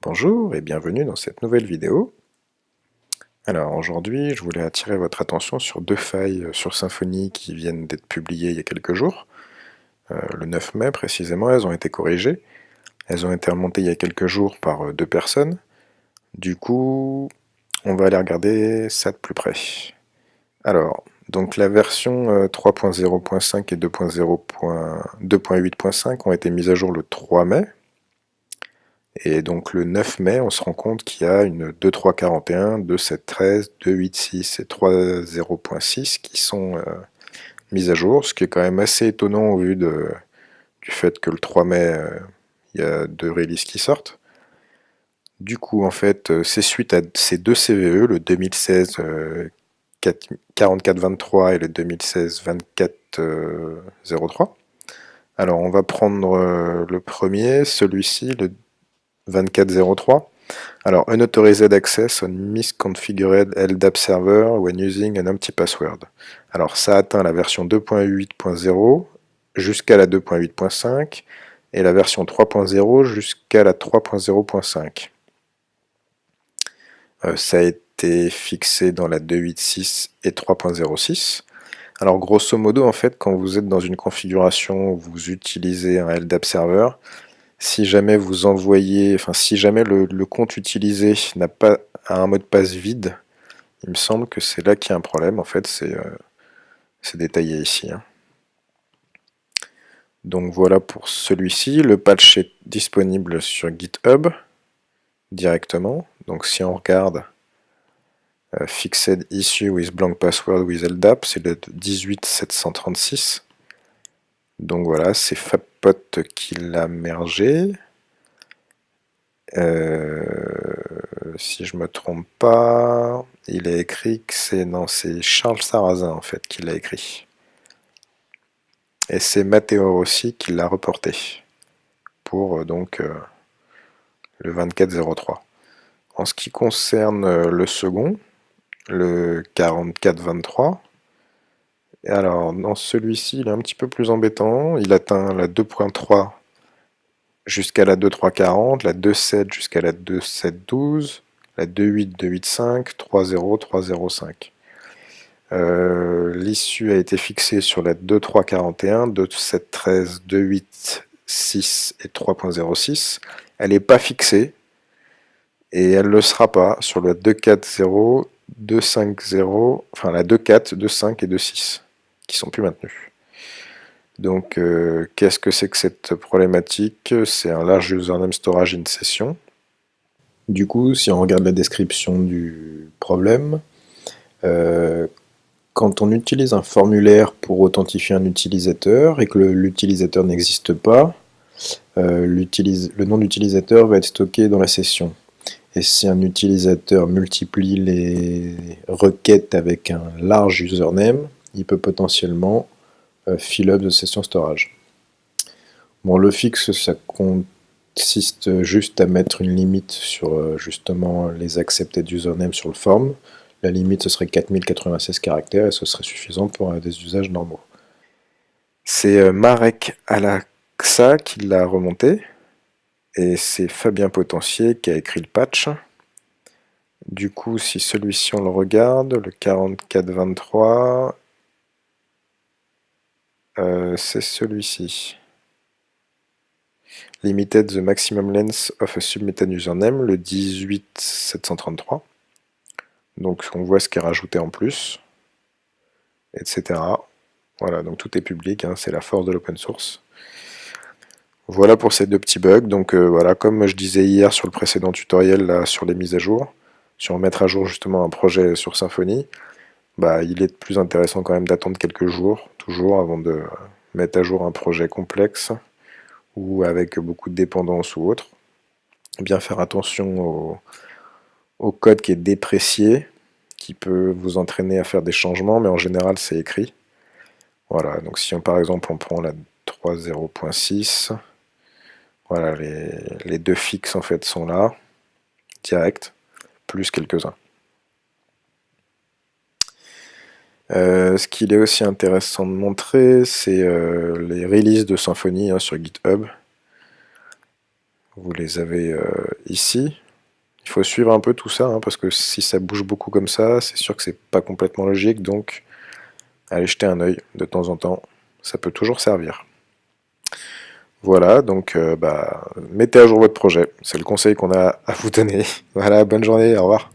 Bonjour et bienvenue dans cette nouvelle vidéo. Alors aujourd'hui, je voulais attirer votre attention sur deux failles sur Symfony qui viennent d'être publiées il y a quelques jours. Le 9 mai précisément, elles ont été corrigées. Elles ont été remontées il y a quelques jours par deux personnes. Du coup, on va aller regarder ça de plus près. Alors, donc la version 3.0.5 et 2.8.5 ont été mises à jour le 3 mai. Et donc le 9 mai, on se rend compte qu'il y a une 2.3.41, 2.7.13, 2.8.6 et 3.0.6 qui sont mises à jour, ce qui est quand même assez étonnant au vu du fait que le 3 mai, il y a deux releases qui sortent. Du coup, en fait, c'est suite à ces deux CVE, le 2016 44.23 et le 2016 24.03. Alors, on va prendre le premier, celui-ci, le 24.03. Alors, unauthorized access on misconfigured LDAP server when using an empty password. Alors, ça atteint la version 2.8.0 jusqu'à la 2.8.5 et la version 3.0 jusqu'à la 3.0.5. Ça a été fixé dans la 2.8.6 et 3.0.6. Alors, grosso modo, en fait, quand vous êtes dans une configuration où vous utilisez un LDAP server, si jamais vous envoyez, enfin si jamais le compte utilisé n'a pas un mot de passe vide, il me semble que c'est là qu'il y a un problème. En fait, c'est détaillé ici, hein. Donc voilà pour celui-ci. Le patch est disponible sur GitHub directement. Donc si on regarde Fixed Issue with Blank Password with LDAP, c'est le 18736. Donc voilà, c'est Fabpot qui l'a mergé. Si je me trompe pas, il a écrit que c'est Charles Sarrazin en fait qui l'a écrit. Et c'est Matteo Rossi qui l'a reporté pour le 2403. En ce qui concerne le second, le 4423, alors dans celui-ci il est un petit peu plus embêtant, il atteint la 2.3 jusqu'à la 2.3.40, la 2.7 jusqu'à la 2.7.12, la 2.8, 2.8.5, 3.0, 3.0.5. L'issue a été fixée sur la 2.3.41, 2.7.13, 2.8.6 et 3.06. Elle n'est pas fixée et elle ne le sera pas sur la 2.4.0, 2.5.0, enfin la 2.4, 2.5 et 2.6 qui sont plus maintenues. Donc, qu'est-ce que c'est que cette problématique? C'est un large username storage in session. Du coup, si on regarde la description du problème, quand on utilise un formulaire pour authentifier un utilisateur et que l'utilisateur n'existe pas, le nom d'utilisateur va être stocké dans la session. Et si un utilisateur multiplie les requêtes avec un large username, il peut potentiellement fill up de session storage. Bon, le fixe, ça consiste juste à mettre une limite sur justement les accepted username sur le form. La limite, ce serait 4096 caractères et ce serait suffisant pour des usages normaux. C'est Marek Alaksa qui l'a remonté et c'est Fabien Potentier qui a écrit le patch. Du coup, si celui-ci on le regarde, le 4423, c'est celui-ci. Limited the maximum length of a submitted username, le 18733. Donc on voit ce qui est rajouté en plus, etc. Voilà, donc tout est public, hein, c'est la force de l'open source. Voilà pour ces deux petits bugs. Donc voilà, comme je disais hier sur le précédent tutoriel là, sur les mises à jour, sur mettre à jour justement un projet sur Symfony, bah, il est plus intéressant quand même d'attendre quelques jours, toujours, avant de mettre à jour un projet complexe ou avec beaucoup de dépendances ou autre. Bien faire attention au code qui est déprécié, qui peut vous entraîner à faire des changements, mais en général c'est écrit. Voilà, donc si par exemple on prend la 3.0.6, voilà, les deux fixes en fait sont là, direct, plus quelques-uns. Ce qu'il est aussi intéressant de montrer, c'est les releases de Symfony sur GitHub. Vous les avez ici. Il faut suivre un peu tout ça, hein, parce que si ça bouge beaucoup comme ça, c'est sûr que c'est pas complètement logique, donc allez jeter un œil de temps en temps, ça peut toujours servir. Voilà, donc mettez à jour votre projet, c'est le conseil qu'on a à vous donner. Voilà, bonne journée, au revoir.